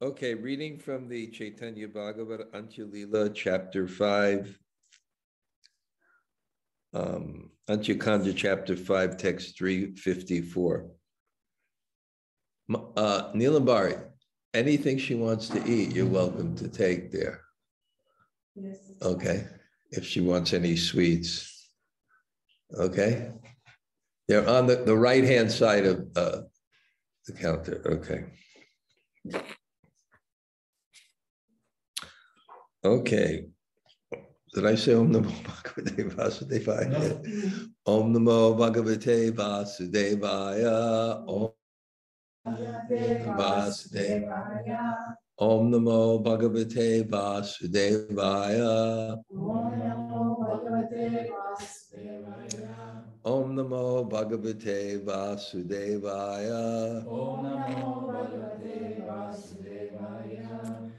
Okay, reading from the Caitanya-bhāgavata Antya-lila, chapter 5, Antya-khaṇḍa, chapter 5, text 354. Neelambari, anything she wants to eat, you're welcome to take there. Yes. Okay, if she wants any sweets. Okay, they're on the right-hand side of the counter. Okay. Okay. Did I say Om Namo Bhagavate Vasudevaya? Om Namo Bhagavate Vasudevaya. Om Vasudevaya. Om Namo Bhagavate Vasudevaya. Om Namo Bhagavate Vasudevaya. Om Namo Bhagavate Vasudevaya.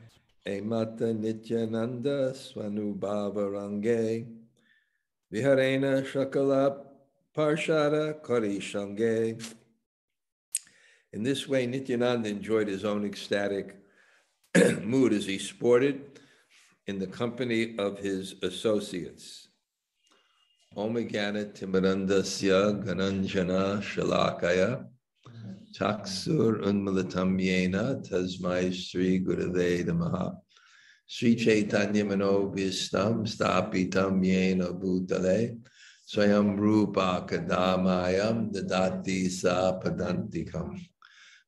Emata Nityānanda svānubhāvā-raṅge. Biharena sakala pārṣada kari saṅge. In this way, Nityānanda enjoyed his own ecstatic mood as he sported in the company of his associates. Om Jnana Timirandasya Gananjana Shalakaya Chaksur Unmalatam Yena Tasmai Sri Gurave Namaha Sri Chaitanya Manobhistam Stapitam Yena Bhutale Swayam Rupa Kadamayam Dadati Sa Padantikam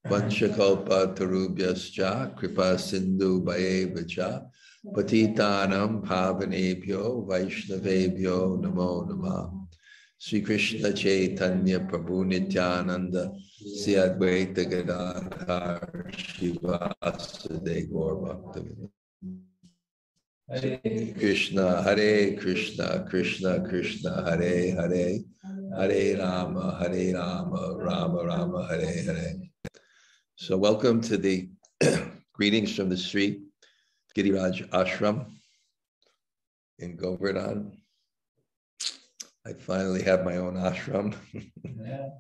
Vanchakalpa Tarubhyascha Kripa Sindhu Bhayevacha Patitanam Pavanebhyo Vaishnavebhyo Namo Namah Sri Krishna Chaitanya Prabhu Nityānanda Sri Advaita Gadadhar Shivasade Gaur Bhaktavinda. Hare Krishna, Krishna Krishna, Hare Hare, Hare Rama, Rama Rama, Hare Hare. So welcome to the greetings from the street, Giriraj Ashram in Govardhan. I finally have my own ashram. Yeah.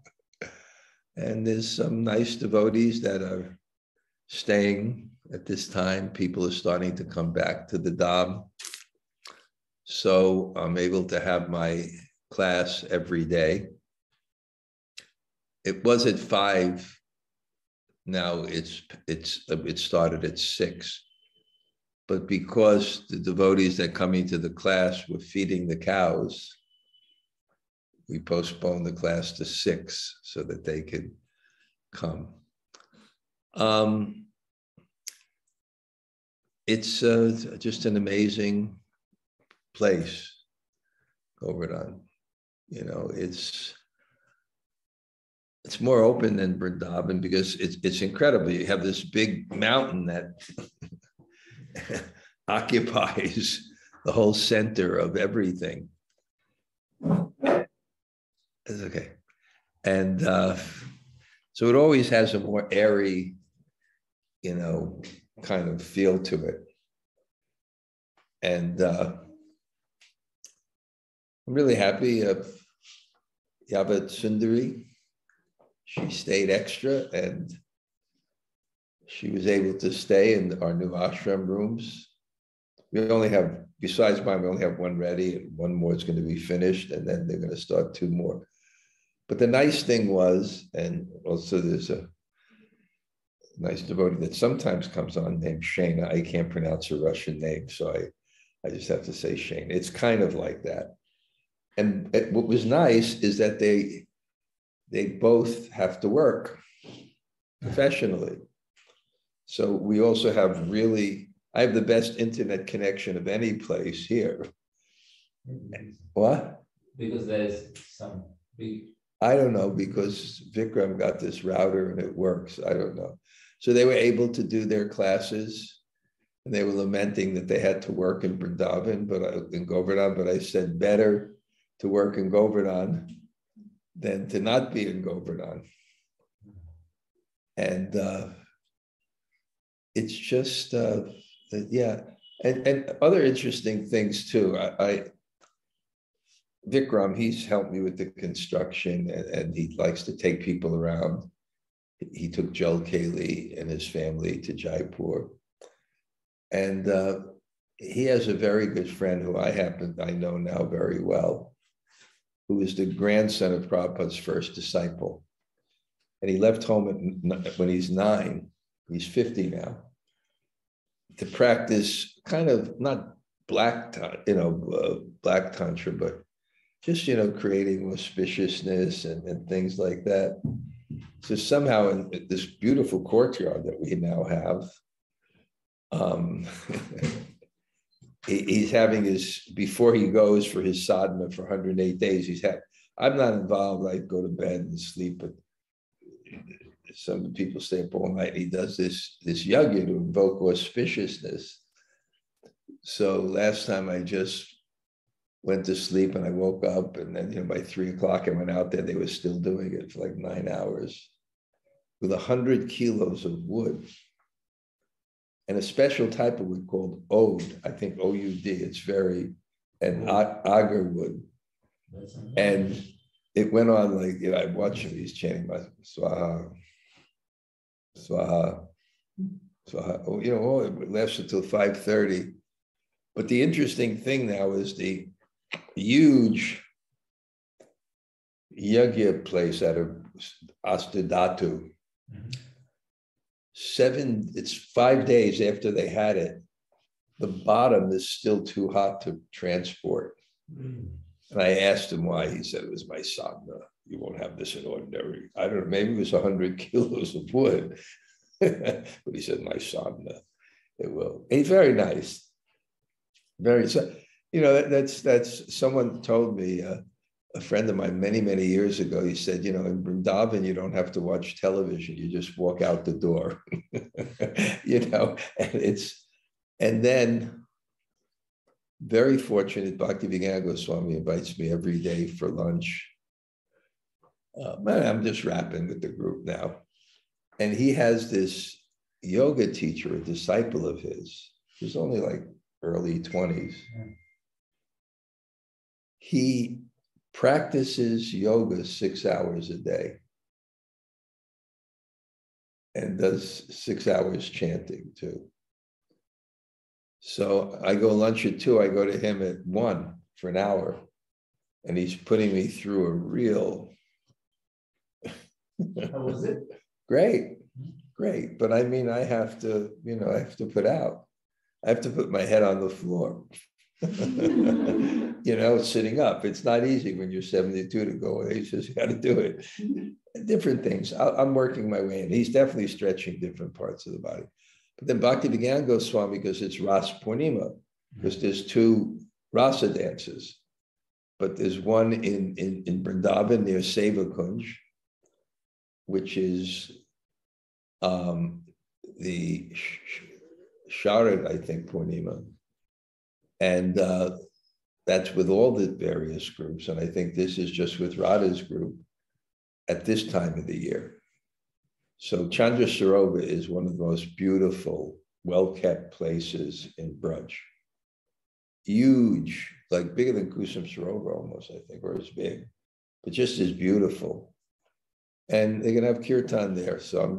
And there's some nice devotees that are staying at this time. People are starting to come back to the Dham. So I'm able to have my class every day. It was at 5. Now it started at 6. But because the devotees that come into the class were feeding the cows, we postponed the class to 6 so that they could come. It's just an amazing place, Govardhan. You know, it's more open than Vrindavan because it's incredible. You have this big mountain that occupies the whole center of everything. It's okay. And so it always has a more airy, you know, kind of feel to it. And I'm really happy of Yavat Sundari. She stayed extra and she was able to stay in our new ashram rooms. We only have, besides mine, we only have one ready and one more is going to be finished and then they're going to start 2 more. But the nice thing was, and also there's a nice devotee that sometimes comes on named Shana. I can't pronounce her Russian name, so I just have to say Shana. It's kind of like that. And what was nice is that they both have to work professionally. So we also have I have the best internet connection of any place here. What? Because there's some big... I don't know, because Vikram got this router and it works. I don't know. So they were able to do their classes and they were lamenting that they had to work in Vrindavan, in Govardhan, but I said better to work in Govardhan than to not be in Govardhan. And it's just, yeah. And other interesting things too. Vikram, he's helped me with the construction and he likes to take people around. he took Joel Kaley and his family to Jaipur. And he has a very good friend who I know now very well, who is the grandson of Prabhupada's first disciple. And he left home when he's 9, he's 50 now, to practice kind of not black tantra, but just, creating auspiciousness and things like that. So somehow in this beautiful courtyard that we now have, he's having before he goes for his sadhana for 108 days, I'm not involved. I go to bed and sleep, but some people stay up all night. He does this yajna to invoke auspiciousness. So last time I just went to sleep and I woke up, and then by 3 o'clock I went out there. They were still doing it for like 9 hours with 100 kilos of wood and a special type of wood called oud. I think O-U-D. It's very agar wood, and it went on like I watched him. He's chanting my swaha, swaha, swaha. It lasted until 5:30. But the interesting thing now is the huge yajna place out of Astadhatu. It's 5 days after they had it. The bottom is still too hot to transport. And I asked him why. He said, it was my Sanga. You won't have this in ordinary. I don't know, maybe it was 100 kilos of wood. But he said, my Sanga, it will. And he's very nice. That's someone told me, a friend of mine many years ago, he said, in Vrindavan, you don't have to watch television. You just walk out the door, and then very fortunate, Bhaktivedanta Swami invites me every day for lunch. I'm just rapping with the group now. And he has this yoga teacher, a disciple of his, who's only like early 20s. He practices yoga 6 hours a day and does 6 hours chanting too. So I go lunch at 2, I go to him at 1 for an hour, and he's putting me through a real. How was it? Great. But I mean, I have to put out. I have to put my head on the floor. Sitting up. It's not easy when you're 72 to go away. He says, you got to do it. Different things. I'm working my way in. He's definitely stretching different parts of the body. But then Bhaktivedanta Swami, because it's Ras Purnima, because there's 2 rasa dances. But there's one in Vrindavan near Seva Kunj, which is the Sharad, I think, Purnima. And that's with all the various groups. And I think this is just with Radha's group at this time of the year. So Chandra Sarovar is one of the most beautiful, well-kept places in Braj. Huge, like bigger than Kusum Sarovar almost, I think, or as big, but just as beautiful. And they're gonna have kirtan there. So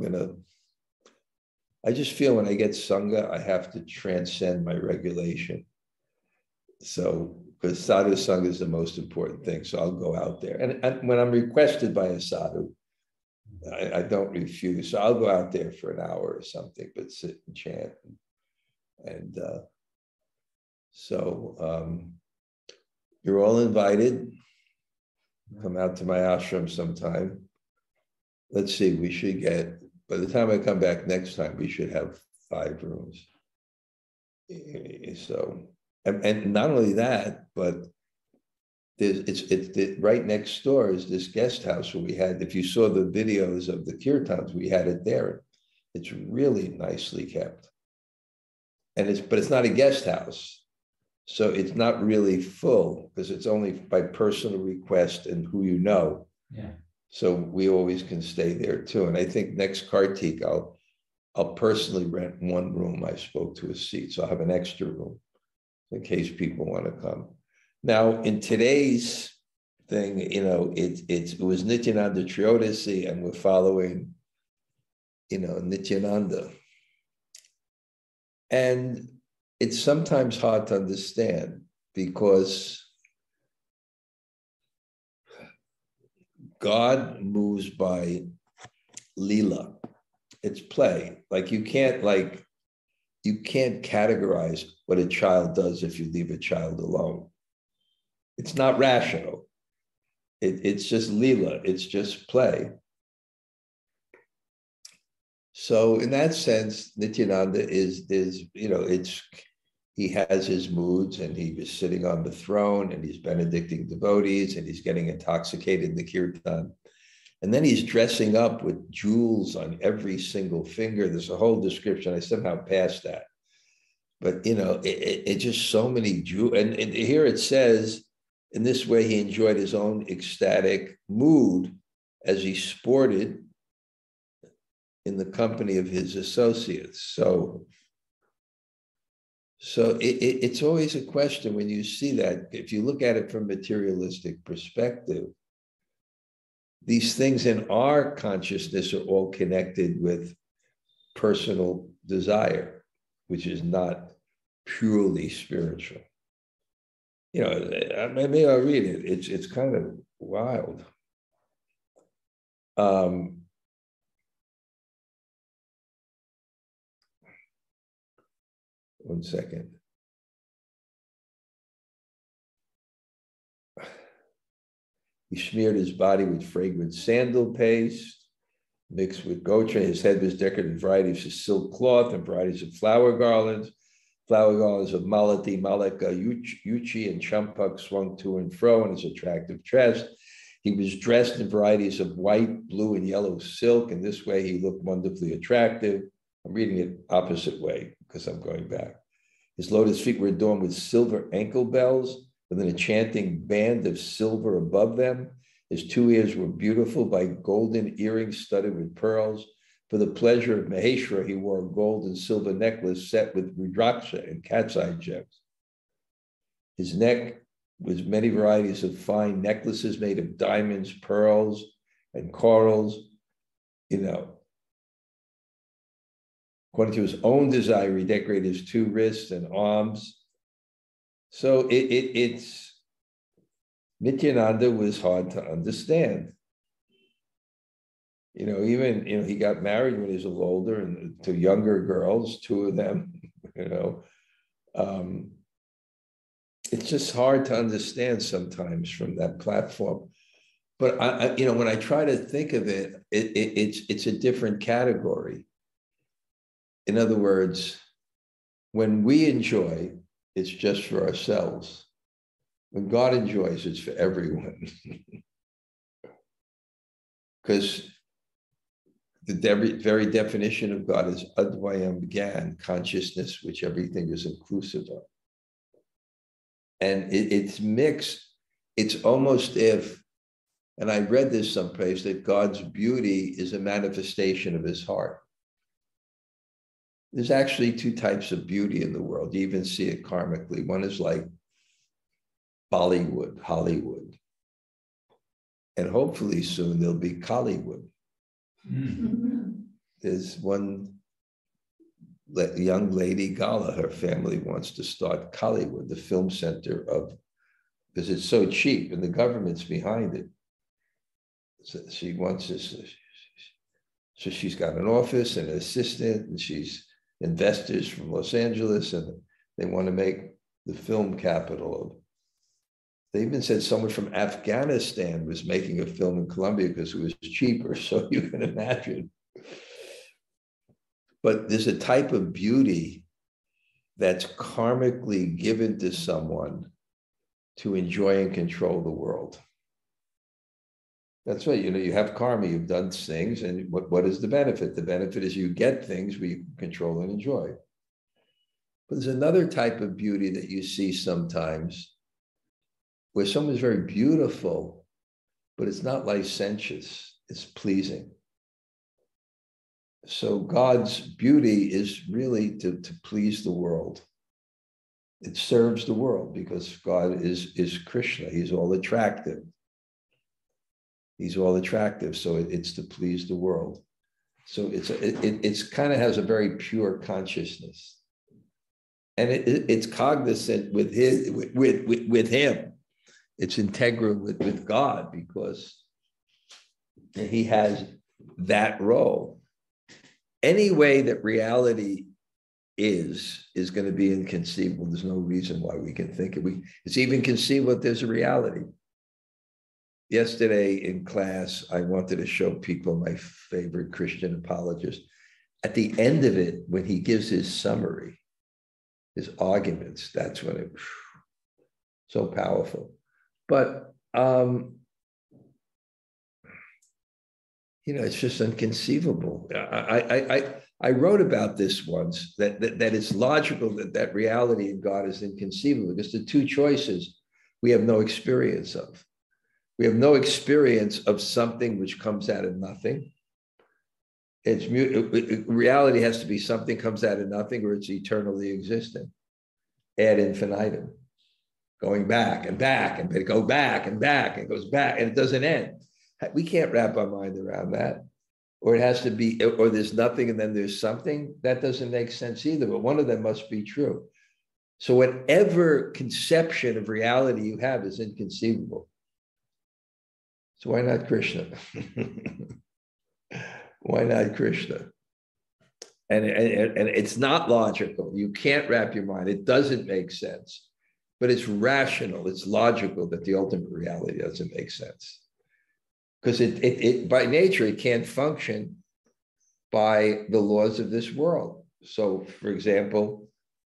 I just feel when I get Sanga, I have to transcend my regulation. So, because sadhu sangha is the most important thing. So I'll go out there. And when I'm requested by a sadhu, I don't refuse. So I'll go out there for an hour or something, but sit and chant. And you're all invited. Come out to my ashram sometime. Let's see, we should get, by the time I come back next time, we should have 5 rooms. So, and not only that, but it's right next door is this guest house where we had, if you saw the videos of the kirtans, we had it there. It's really nicely kept. But it's not a guest house. So it's not really full because it's only by personal request and who you know. Yeah. So we always can stay there too. And I think next Kartik, I'll personally rent 1 room. I spoke to a seat, so I'll have an extra room in case people want to come. Now, in today's thing, it was Nityānanda Triyodasi, and we're following Nityānanda. And it's sometimes hard to understand because God moves by lila. It's play. Like you can't categorize what a child does if you leave a child alone. It's not rational. It's just lila. It's just play. So in that sense, Nityānanda is he has his moods, and he was sitting on the throne, and he's benedicting devotees, and he's getting intoxicated in the kirtan. And then he's dressing up with jewels on every single finger. There's a whole description. I somehow passed that. But, it's just so many jewels. And here it says, in this way, he enjoyed his own ecstatic mood as he sported in the company of his associates. So it's always a question when you see that. If you look at it from a materialistic perspective, these things in our consciousness are all connected with personal desire, which is not purely spiritual. Maybe I'll read it. It's kind of wild. One second. He smeared his body with fragrant sandal paste, mixed with gotra. His head was decorated with varieties of silk cloth and varieties of flower garlands of malati, malika, yuchi, and champak swung to and fro in his attractive dress. He was dressed in varieties of white, blue, and yellow silk. In this way, he looked wonderfully attractive. I'm reading it opposite way because I'm going back. His lotus feet were adorned with silver ankle bells with an enchanting band of silver above them. His 2 ears were beautiful by golden earrings studded with pearls. For the pleasure of Maheshwara, he wore a gold and silver necklace set with rudraksha and cat's eye gems. His neck was many varieties of fine necklaces made of diamonds, pearls, and corals. According to his own desire, he decorated his 2 wrists and arms. So it's Nityānanda was hard to understand. He got married when he was a little older, and to younger girls, 2 of them. It's just hard to understand sometimes from that platform. But when I try to think of it, it's a different category. In other words, when we enjoy, it's just for ourselves. When God enjoys, it's for everyone. Because the very definition of God is advayam gyan, consciousness, which everything is inclusive of. And it's mixed. It's almost if, and I read this someplace, that God's beauty is a manifestation of his heart. There's actually 2 types of beauty in the world. You even see it karmically. One is like Bollywood, Hollywood. And hopefully soon there'll be Kollywood. There's one young lady, Gala, her family wants to start Kollywood, the film center because it's so cheap and the government's behind it. So she wants this. So she's got an office and an assistant, and she's investors from Los Angeles, and they want to make the film capital of. They even said someone from Afghanistan was making a film in Colombia because it was cheaper, so you can imagine. But there's a type of beauty that's karmically given to someone to enjoy and control the world. That's right. You have karma, you've done things, and what is the benefit? The benefit is you get things where you can control and enjoy. But there's another type of beauty that you see sometimes where someone's very beautiful, but it's not licentious, it's pleasing. So God's beauty is really to please the world. It serves the world because God is Krishna. He's all attractive. He's all attractive, so it's to please the world. So it's kind of has a very pure consciousness. And it's cognizant with him. It's integral with God because he has that role. Any way that reality is going to be inconceivable. There's no reason why we can think it. It's even conceivable that there's a reality. Yesterday in class, I wanted to show people my favorite Christian apologist. At the end of it, when he gives his summary, his arguments, that's when it so powerful. But it's just inconceivable. I wrote about this once, that it's logical that reality in God is inconceivable because the two choices we have no experience of. We have no experience of something which comes out of nothing. Reality has to be something comes out of nothing or it's eternally existing. Ad infinitum. Going back and back and go back and back and goes back and it doesn't end. We can't wrap our mind around that. Or it has to be, or there's nothing and then there's something. That doesn't make sense either, but one of them must be true. So whatever conception of reality you have is inconceivable. So why not Krishna? Why not Krishna? And it's not logical. You can't wrap your mind. It doesn't make sense. But it's rational. It's logical that the ultimate reality doesn't make sense. Because it by nature, it can't function by the laws of this world. So, for example,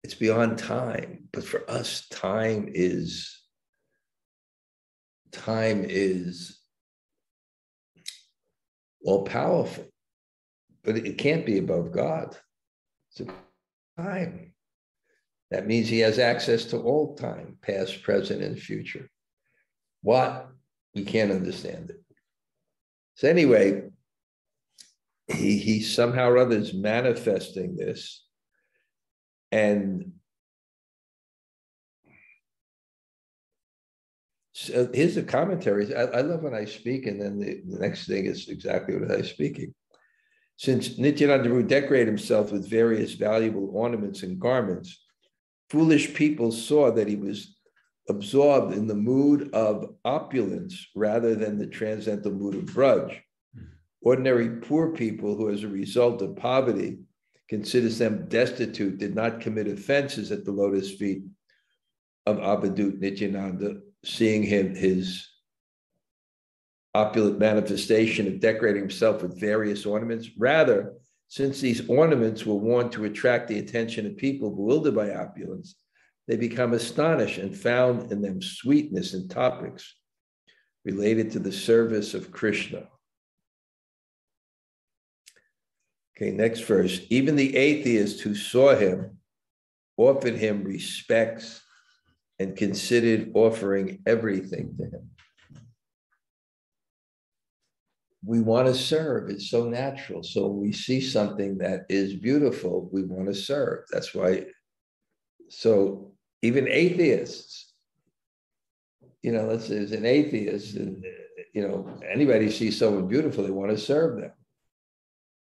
it's beyond time. But for us, time is all powerful. But it can't be above God. It's time. That means he has access to all time, past, present, and future. What? We can't understand it. So anyway, he somehow or other is manifesting this. And so here's the commentaries. I love when I speak, and then the next thing is exactly what I'm speaking. Since Nityānanda decorated himself with various valuable ornaments and garments, foolish people saw that he was absorbed in the mood of opulence rather than the transcendental mood of grudge. Ordinary poor people who, as a result of poverty, considers them destitute, did not commit offenses at the lotus feet of Avadut Nityānanda, seeing him, his opulent manifestation of decorating himself with various ornaments. Rather, since these ornaments were worn to attract the attention of people bewildered by opulence, they become astonished and found in them sweetness and topics related to the service of Krishna. Okay, next verse. Even the atheists who saw him offered him respects and considered offering everything to him. We want to serve. It's so natural. So when we see something that is beautiful, we want to serve. That's why. So even atheists, let's say there's an atheist, and anybody sees someone beautiful, they want to serve them.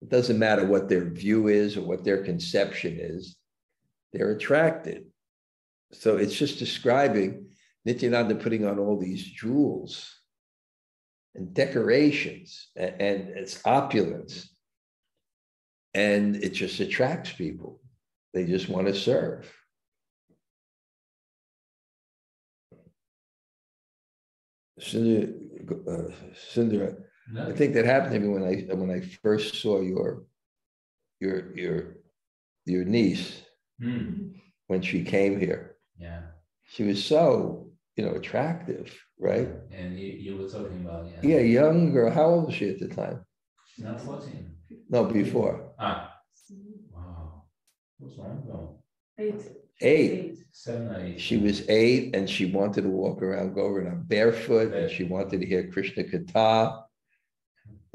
It doesn't matter what their view is or what their conception is, they're attracted. So it's just describing Nityānanda putting on all these jewels and decorations and it's opulence. And it just attracts people. They just want to serve. Sundara, no. I think that happened to me when I first saw your niece when she came here. Yeah, she was so attractive, right? And you were talking about young girl. How old was she at the time? She's not 14. No, before. Wow. What's wrong though? 8. 7 or 8. She was 8 and she wanted to walk around, go around barefoot, and she wanted to hear Krishna-katha.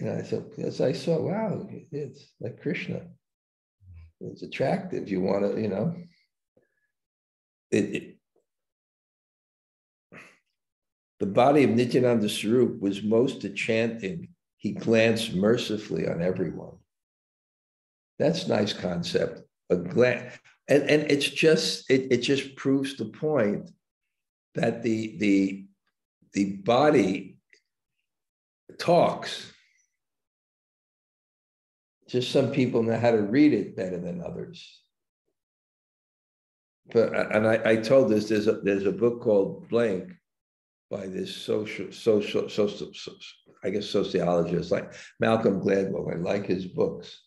I thought, as I saw, wow, it's like Krishna. It's attractive. You want to, the body of Nityānanda Swarup was most enchanting. He glanced mercifully on everyone. That's a nice concept. A glance, and it's just it just proves the point that the body talks. Just some people know how to read it better than others. But I told this, there's a book called Blank by this social I guess sociologist like Malcolm Gladwell. I like his books.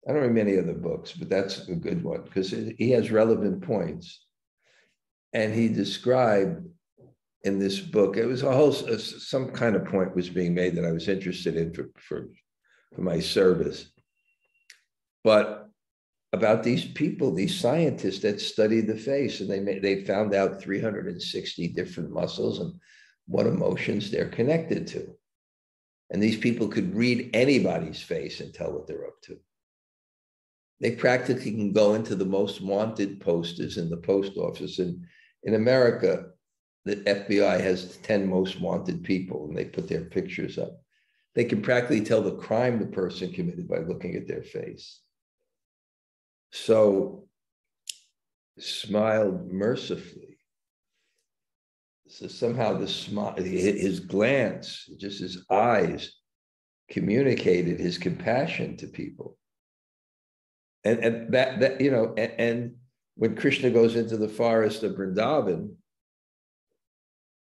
I don't read many other books, but that's a good one because he has relevant points. And he described in this book, it was a whole some kind of point was being made that I was interested in for my service. But about these people, these scientists that study the face, and they found out 360 different muscles and what emotions they're connected to. And these people could read anybody's face and tell what they're up to. They practically can go into the most wanted posters in the post office. And in America, the FBI has 10 most wanted people, and they put their pictures up. They can practically tell the crime the person committed by looking at their face. So, smiled mercifully. So somehow the smile, his glance, just his eyes, communicated his compassion to people. And that you know, and when Krishna goes into the forest of Vrindavan,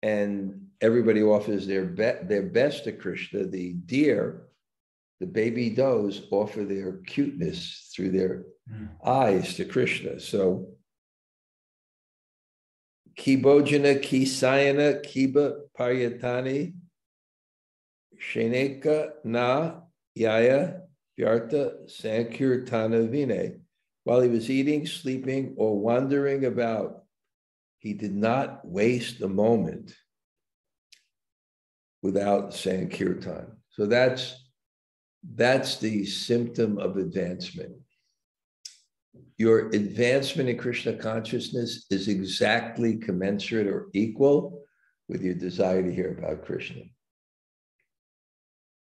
and everybody offers their best to Krishna, the deer, the baby does offer their cuteness through their eyes to Krishna. So, ki bhojana, ki sayana, kiba paryatani, sheneka na yaya vyarta sankirtana vine. While he was eating, sleeping, or wandering about, he did not waste a moment without sankirtan. So that's the symptom of advancement. Your advancement in Krishna consciousness is exactly commensurate or equal with your desire to hear about Krishna.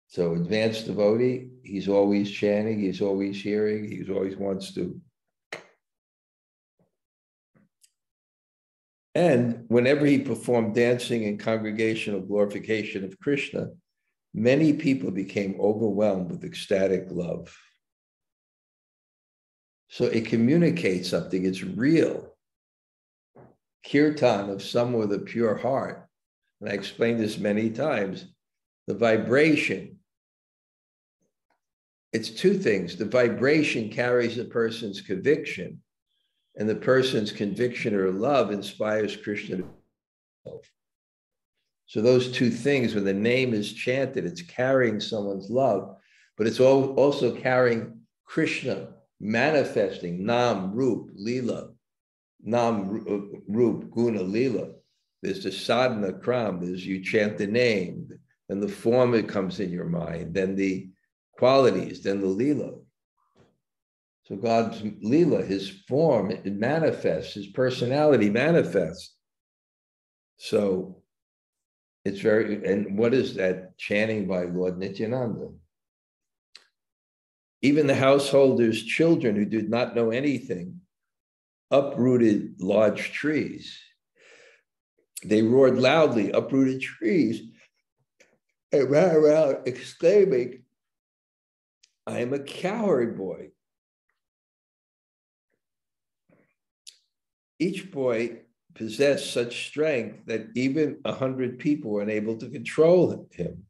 So advanced devotee, he's always chanting, he's always hearing, he always wants to. And whenever he performed dancing in congregational glorification of Krishna, many people became overwhelmed with ecstatic love. So it communicates something, it's real. Kirtan of someone with a pure heart, and I explained this many times, the vibration, it's two things. The vibration carries a person's conviction, and the person's conviction or love inspires Krishna to himself. So those two things, when the name is chanted, it's carrying someone's love, but it's also carrying Krishna manifesting Nam, Rup, Lila. Nam, Rup, Guna, Lila. There's the sadhana kram, there's you chant the name, then the form that comes in your mind, then the qualities, then the Lila. So God's Lila, his form, it manifests, his personality manifests. So it's very, and what is that chanting by Lord Nityānanda? Even the householder's children who did not know anything uprooted large trees. They roared loudly, uprooted trees, and ran around exclaiming, I am a cowherd boy. Each boy possessed such strength that even 100 people were unable to control him.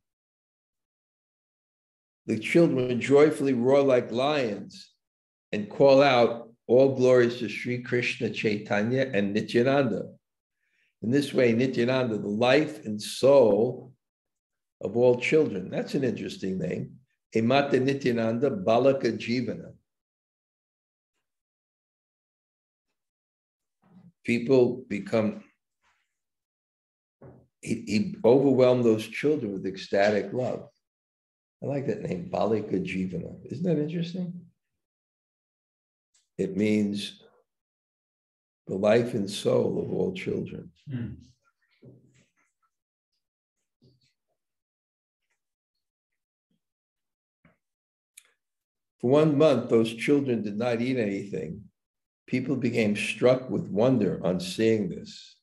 The children joyfully roar like lions and call out, all glories to Sri Krishna Chaitanya and Nityānanda. In this way, Nityānanda, the life and soul of all children. That's an interesting name. Emata Nityānanda Balaka Jivana. People become, he overwhelmed those children with ecstatic love. I like that name, Balika Jivana. Isn't that interesting? It means the life and soul of all children. For 1 month, those children did not eat anything. People became struck with wonder on seeing this.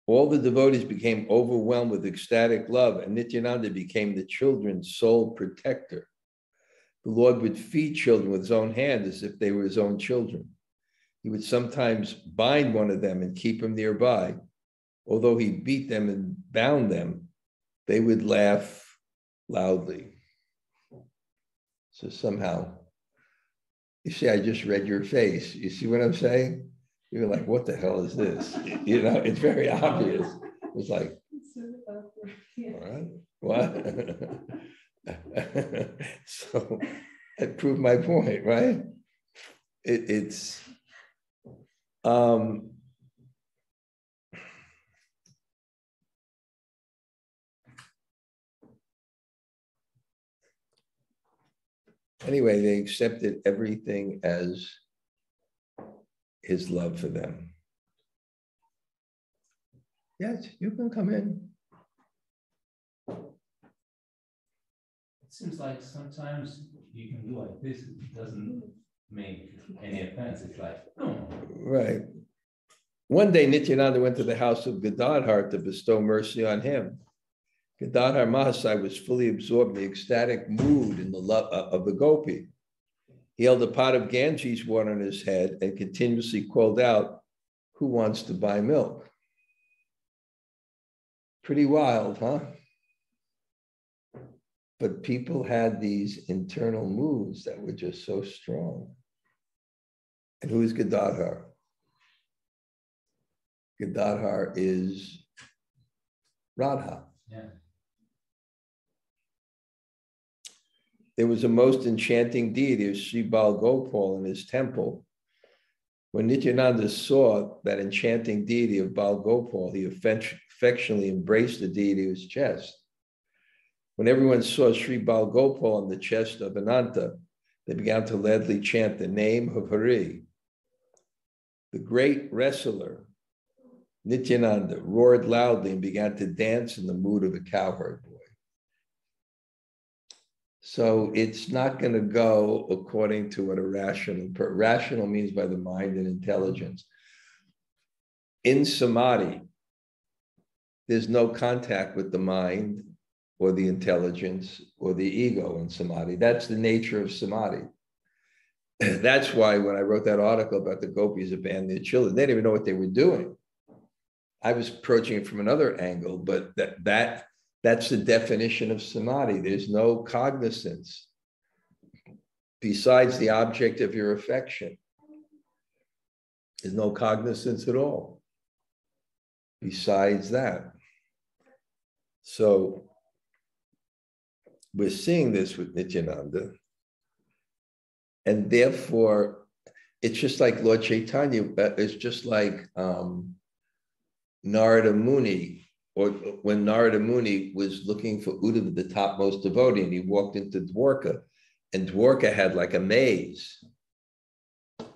All the devotees became overwhelmed with ecstatic love, and Nityananda became the children's sole protector. The Lord would feed children with his own hand as if they were his own children. He would sometimes bind one of them and keep him nearby. Although he beat them and bound them, they would laugh loudly. So somehow, you see, I just read your face. You see what I'm saying? You're like, what the hell is this? You know, it's very obvious. It's like, all right, what? So that proved my point, right? Anyway, they accepted everything as his love for them. Yes, you can come in. It seems like sometimes you can do like this, it doesn't make any offense. It's like, oh. Right. One day, Nityānanda went to the house of Gadadhar to bestow mercy on him. Gadadhar Mahasai was fully absorbed in the ecstatic mood in the love of the gopi. He held a pot of Ganges water on his head and continuously called out, "Who wants to buy milk?" Pretty wild, huh? But people had these internal moods that were just so strong. And who is Gadadhar? Gadadhar is Radha. Yeah. There was a most enchanting deity of Sri Bal Gopal in his temple. When Nityananda saw that enchanting deity of Bal Gopal, he affectionately embraced the deity of his chest. When everyone saw Sri Bal Gopal on the chest of Ananta, they began to loudly chant the name of Hari. The great wrestler, Nityananda, roared loudly and began to dance in the mood of a cowherd boy. So it's not going to go according to what a rational means by the mind and intelligence. In samadhi, there's no contact with the mind or the intelligence or the ego in samadhi. That's the nature of samadhi. That's why when I wrote that article about the gopis abandoning their children, they didn't even know what they were doing. I was approaching it from another angle, but that's the definition of samadhi. There's no cognizance besides the object of your affection. There's no cognizance at all besides that. So we're seeing this with Nityananda. And therefore, it's just like Lord Chaitanya, it's just like Narada Muni, or when Narada Muni was looking for Uddhava, the topmost devotee, and he walked into Dwarka, and Dwarka had like a maze.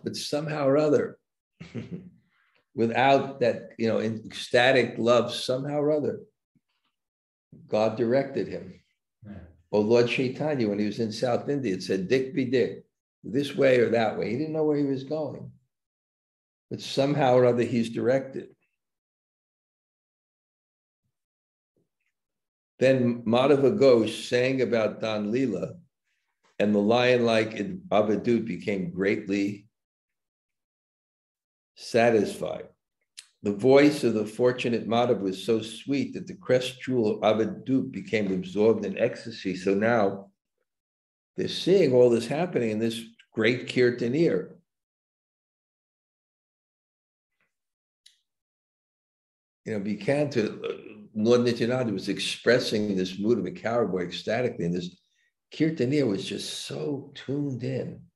But somehow or other, without that, in ecstatic love, somehow or other, God directed him. Yeah. Or Lord Chaitanya, when he was in South India, it said, "Dik be dik," this way or that way. He didn't know where he was going. But somehow or other, he's directed. Then Madhava Ghosh sang about Dan Leela, and the lion-like Avadut became greatly satisfied. The voice of the fortunate Madhava was so sweet that the crest jewel of Avadut became absorbed in ecstasy. So now they're seeing all this happening in this great kirtanir. Lord Nityānanda was expressing this mood of a cowherd boy ecstatically, and this kirtanir was just so tuned in.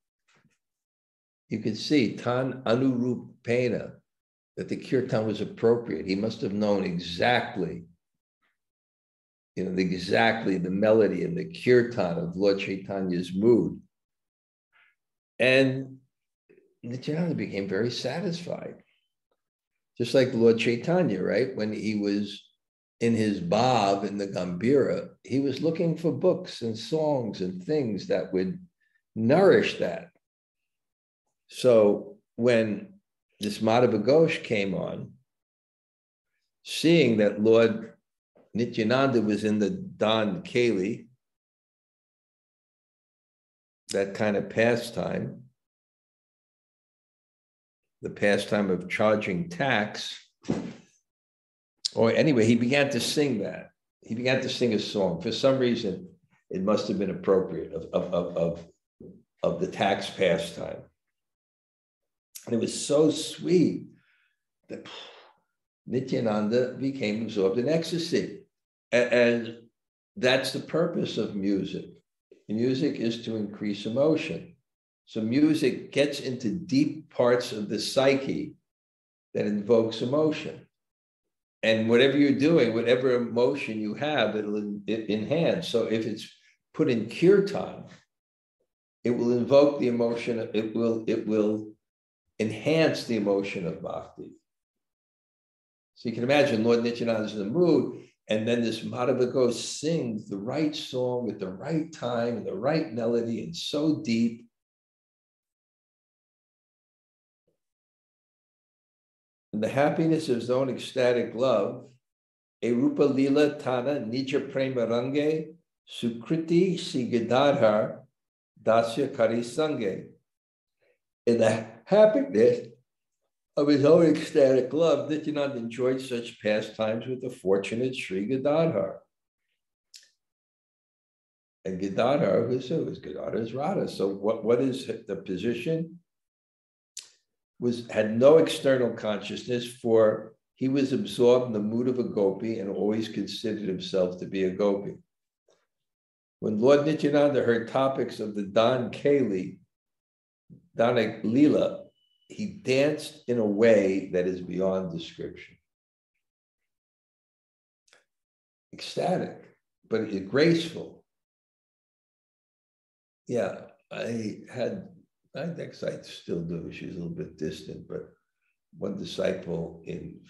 You could see tan anurupena, that the kirtan was appropriate. He must have known exactly, the melody and the kirtan of Lord Chaitanya's mood. And Nityananda became very satisfied. Just like Lord Chaitanya, right? When he was in his bhav, in the Gambhira, he was looking for books and songs and things that would nourish that. So when this Madhava Ghosh came on, seeing that Lord Nityānanda was in the Dan Keli, that kind of pastime, the pastime of charging tax, or anyway, he began to sing that. He began to sing a song. For some reason, it must have been appropriate of the tax pastime. And it was so sweet that Nityānanda became absorbed in ecstasy. And that's the purpose of music. Music is to increase emotion. So music gets into deep parts of the psyche that invokes emotion. And whatever you're doing, whatever emotion you have, it'll enhance. So if it's put in kirtan, it will invoke the emotion, it will enhance the emotion of bhakti. So you can imagine Lord Nityānanda is in the mood, and then this Madhava Ghosh sings the right song at the right time and the right melody, and so deep. And the happiness of his own ecstatic love, Erupa Lila Tana Nija Prema Range, Sukriti Sigadadhar Dasya Kari Saṅge. In the happiness of his own ecstatic love, Nityānanda enjoyed such pastimes with the fortunate Sri Gadadhar. And Gadadhar, who is Gadadhar is Radha. So what is the position? Had no external consciousness, for he was absorbed in the mood of a gopi and always considered himself to be a gopi. When Lord Nityānanda heard topics of the Dan Keli, Dana Lila, he danced in a way that is beyond description. Ecstatic, but graceful. Yeah, I guess I still do. She's a little bit distant, but one disciple in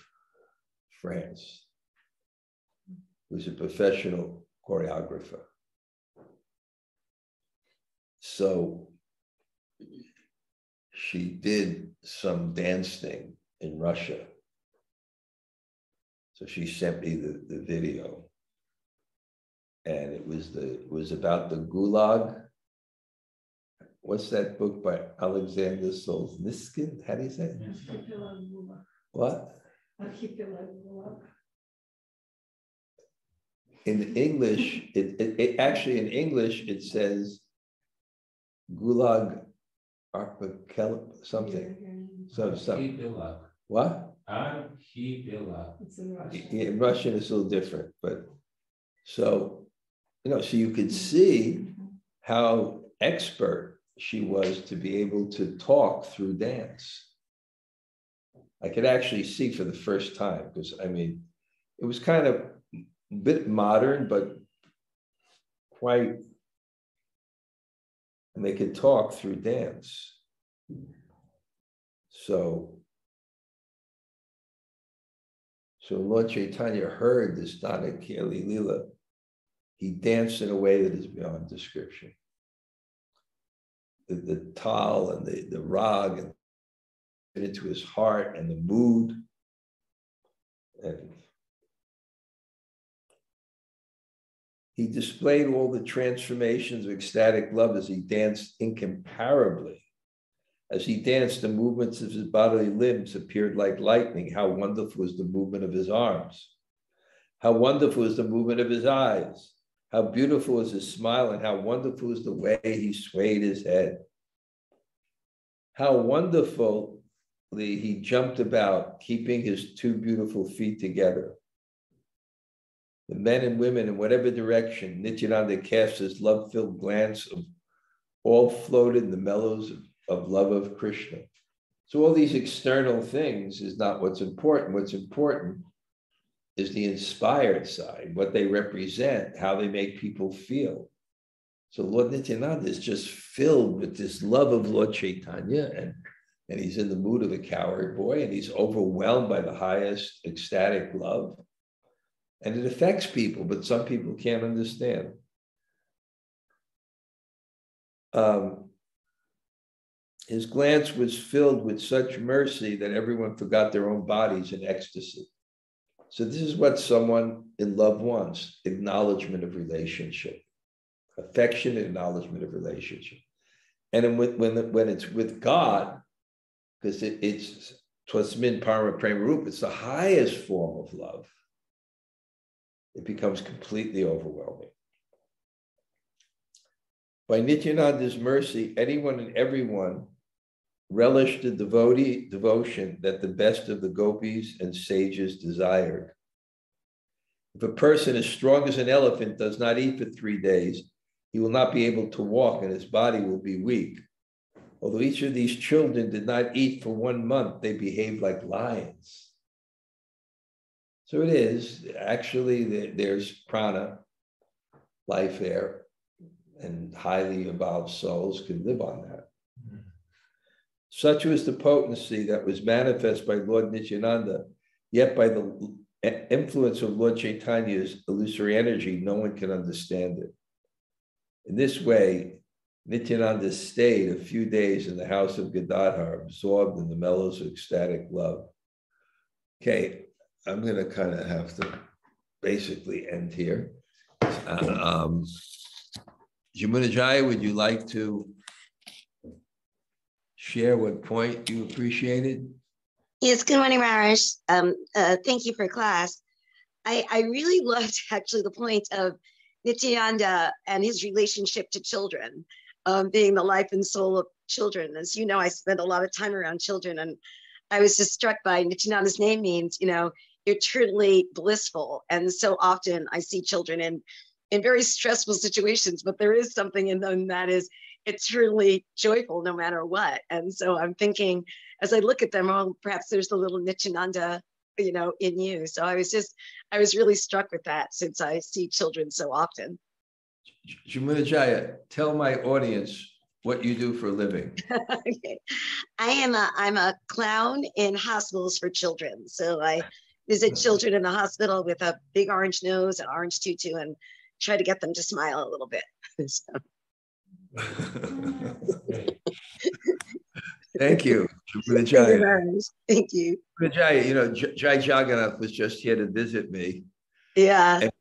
France who's a professional choreographer. So she did some dance thing in Russia. So she sent me the video. And it was about the Gulag. What's that book by Alexander Solzhenitsyn? How do you say it? What? In English, it actually in English it says Gulag Archipelago, something. Archipelago. What? Archipelago. In Russian it's a little different, but so you could see how expert she was to be able to talk through dance. I could actually see for the first time, because it was kind of a bit modern, but quite, and they could talk through dance. So Lord Chaitanya heard this Dana Keli Lila. He danced in a way that is beyond description. The tal and the rag and into his heart and the mood. And he displayed all the transformations of ecstatic love as he danced incomparably. As he danced, the movements of his bodily limbs appeared like lightning. How wonderful was the movement of his arms. How wonderful was the movement of his eyes. How beautiful was his smile, and how wonderful was the way he swayed his head. How wonderfully he jumped about, keeping his two beautiful feet together. The men and women, in whatever direction Nityānanda cast his love-filled glance, all floated in the mellows of love of Krishna. So all these external things is not what's important. What's important is the inspired side, what they represent, how they make people feel. So Lord Nityānanda is just filled with this love of Lord Chaitanya, and he's in the mood of a cowherd boy, and he's overwhelmed by the highest ecstatic love. And it affects people, but some people can't understand. His glance was filled with such mercy that everyone forgot their own bodies in ecstasy. So this is what someone in love wants: acknowledgement of relationship, affectionate acknowledgement of relationship. And when it's with God, because it's Twasmin Parama Prema Rupa, it's the highest form of love, it becomes completely overwhelming. By Nityananda's mercy, anyone and everyone relished the devotion that the best of the gopis and sages desired. If a person as strong as an elephant does not eat for 3 days, he will not be able to walk and his body will be weak. Although each of these children did not eat for 1 month, they behaved like lions. So it is, actually, there's prana, life air, and highly evolved souls can live on that. Such was the potency that was manifest by Lord Nityananda, yet by the influence of Lord Chaitanya's illusory energy, no one can understand it. In this way, Nityananda stayed a few days in the house of Gadadhar, absorbed in the mellows of ecstatic love. Okay, I'm going to kind of have to basically end here. Jamunajaya, would you like to share what point you appreciated? Yes, good morning, Maharaj. Thank you for class. I really loved actually the point of Nityananda and his relationship to children, being the life and soul of children. As you know, I spend a lot of time around children, and I was just struck by Nityananda's name means, eternally blissful. And so often I see children in very stressful situations, but there is something in them that is eternally joyful no matter what. And so I'm thinking, as I look at them, oh, perhaps there's a little Nityananda, in you. So I was really struck with that, since I see children so often. Jamunajaya, tell my audience what you do for a living. Okay. I'm a clown in hospitals for children. So I visit children in the hospital with a big orange nose and orange tutu and try to get them to smile a little bit. So. Thank you. Thank you. Thank you. Jai Jagannath was just here to visit me. Yeah. And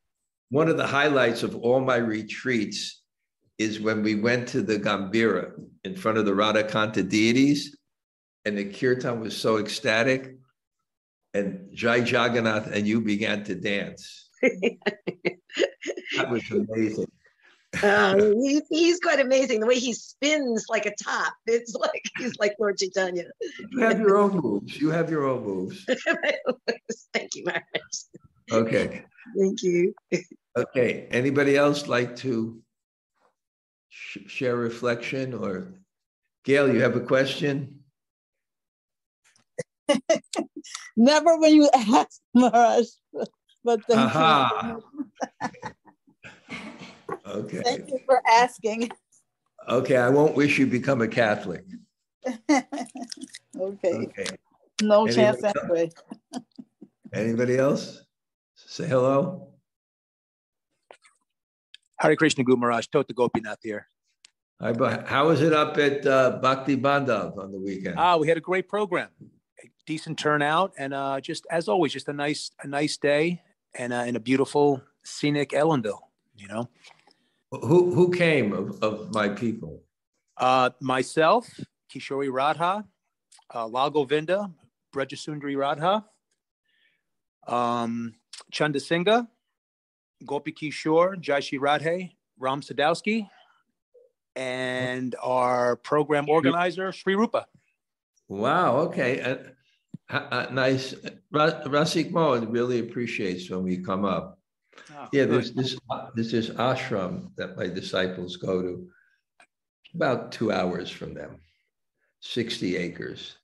one of the highlights of all my retreats is when we went to the Gambhira in front of the Radhakanta deities, and the kirtan was so ecstatic, and Jai Jagannath and you began to dance. That was amazing. He's quite amazing. The way he spins like a top. It's like he's like Lord Chaitanya. You have your own moves. You have your own moves. Thank you, Maharaj. Okay. Thank you. Okay. Anybody else like to share reflection? Or Gail, you have a question? Never when you ask, Maharaj. But thank you. Okay. Thank you for asking. Okay, I won't wish you become a Catholic. Okay. No chance anyway. Anybody else? Say hello. Hare Krishna, Guru Maharaj. Tota Gopinath here. How was it up at Bhakti Bandhav on the weekend? We had a great program, a decent turnout, and just as always, just a nice day, and in a beautiful scenic Ellenville. Who came of my people? Myself, Kishori Radha, Lal Govinda, Brajasundari Radha, Chanda Singha, Gopi Kishore, Jaishi Radhe, Ram Sadowski, and our program organizer, Sri Rupa. Wow, okay. Nice. Rasik Mohan really appreciates when we come up. Oh, yeah, there's this ashram that my disciples go to, about 2 hours from them, 60 acres.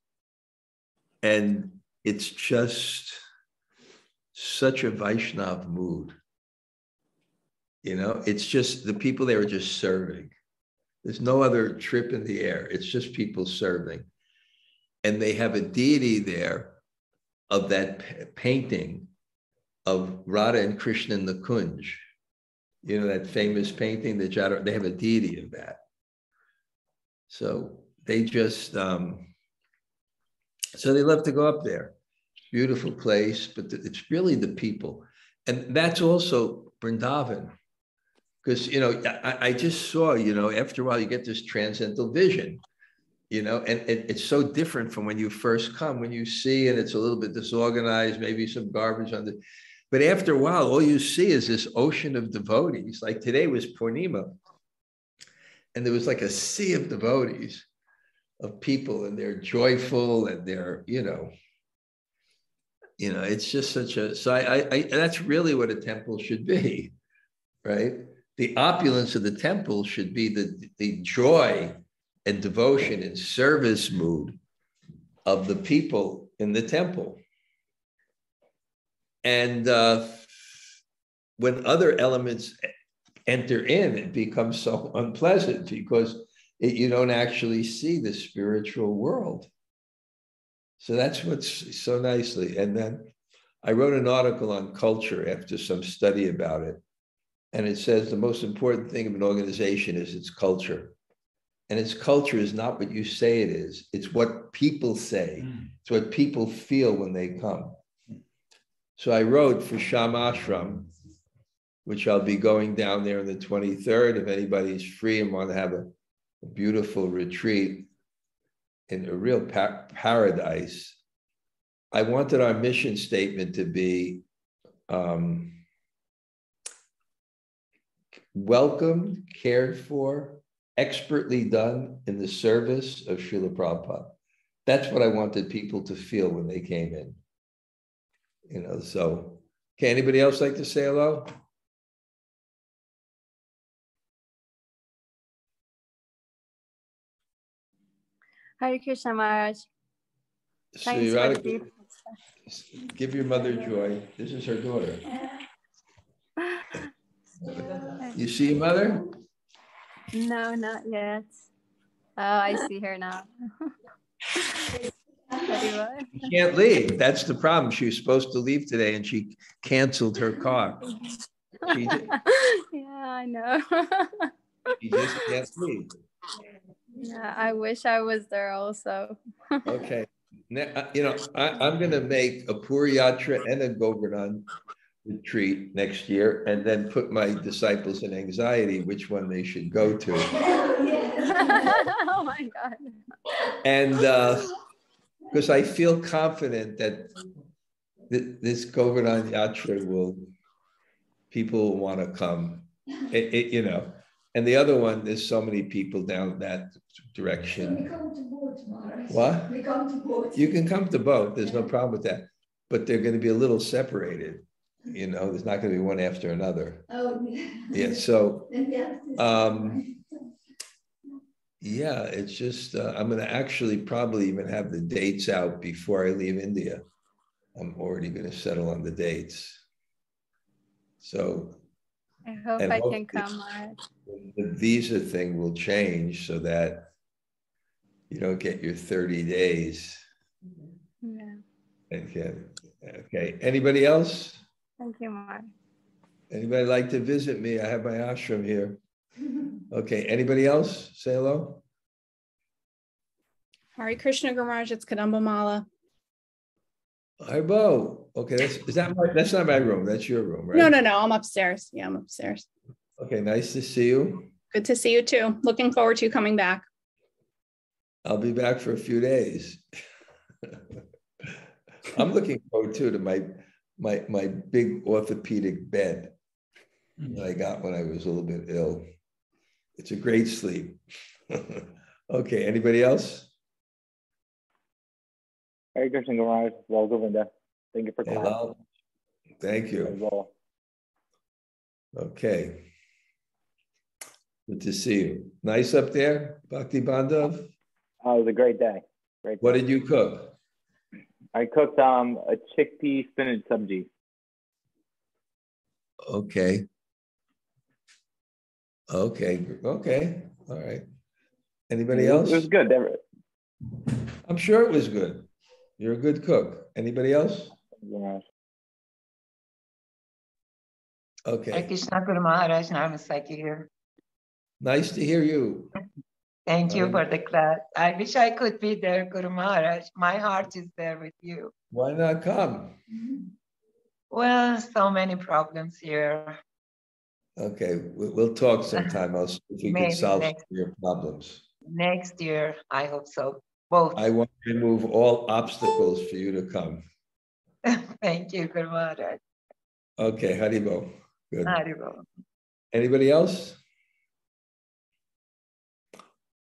And it's just such a Vaishnav mood. It's just the people there are just serving. There's no other trip in the air. It's just people serving. And they have a deity there of that painting of Radha and Krishna in the Kunj. You know, that famous painting, they have a deity of that. So they just, so they love to go up there. Beautiful place, but it's really the people. And that's also Vrindavan. Because, you know, I just saw, you know, after a while you get this transcendental vision, you know, and it's so different from when you first come, when you see and it's a little bit disorganized, maybe some garbage on the, but after a while, all you see is this ocean of devotees. Like today was Purnima, and there was like a sea of devotees, of people, and they're joyful and they're, you know, it's just such a, so I that's really what a temple should be, right? The opulence of the temple should be the joy and devotion and service mood of the people in the temple. And when other elements enter in, it becomes so unpleasant because you don't actually see the spiritual world. So that's what's so nicely. And then I wrote an article on culture after some study about it. And it says the most important thing of an organization is its culture. And its culture is not what you say it is. It's what people say. It's what people feel when they come. So I wrote for Sham Ashram, which I'll be going down there on the 23rd. If anybody's free and want to have a beautiful retreat in a real paradise, I wanted our mission statement to be welcomed, cared for, expertly done in the service of Srila Prabhupada. That's what I wanted people to feel when they came in. You know, so, okay, anybody else like to say hello? Hare Krishna Maharaj. So give your mother joy. This is her daughter. You see your mother? No, not yet. Oh, I see her now. She can't leave. That's the problem. She was supposed to leave today and she canceled her car. Yeah, I know. She just can't leave. Yeah, I wish I was there also. Okay. Now, you know, I'm going to make a Puri Yatra and a Govardhan retreat next year and then put my disciples in anxiety which one they should go to. Oh my God. And because I feel confident that this Govardhan Yatra people will want to come, you know. And the other one, there's so many people down that direction. We come to both, Maharaj. What? We come to both. You can come to both. There's no problem with that. But they're going to be a little separated. You know, there's not going to be one after another. Oh, yeah. Yeah. So, yeah, it's just, I'm going to actually probably even have the dates out before I leave India. I'm already going to settle on the dates. So, I hope I can come. The visa thing will change so that you don't get your 30 days. Yeah. Okay. Anybody else? Thank you, Mark. Anybody like to visit me? I have my ashram here. Okay. Anybody else? Say hello. Hare Krishna Gamaraj, it's Kadamba Mala. Hi, Bo. Okay, that's not my room. That's your room, right? No. I'm upstairs. Yeah, I'm upstairs. Okay, nice to see you. Good to see you too. Looking forward to you coming back. I'll be back for a few days. I'm looking forward too to my big orthopedic bed that I got when I was a little bit ill. It's a great sleep. Okay, anybody else? Hare Krishna Gamaraj, well, Govinda. Thank you for calling. Hello. Thank you. Well. Okay. Good to see you. Nice up there, Bhakti Bandhav? Oh, it was a great day. Great. What did you cook? I cooked a chickpea spinach sabji. Okay. All right. Anybody else? It was good. I'm sure it was good. You're a good cook. Anybody else? Yeah. Okay. Krishna Guru Maharaj, Namaste here. Nice to hear you. Thank you for the class. I wish I could be there, Guru Maharaj. My heart is there with you. Why not come? Well, so many problems here. Okay, we'll talk sometime. I'll see if we can Maybe solve next- your problems. Next year, I hope so. Both. I want to remove all obstacles for you to come. Thank you, Guru Maharaj. Okay, Haribo. Good. Haribo. Anybody else?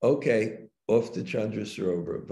Okay, off to Chandra Sarovar.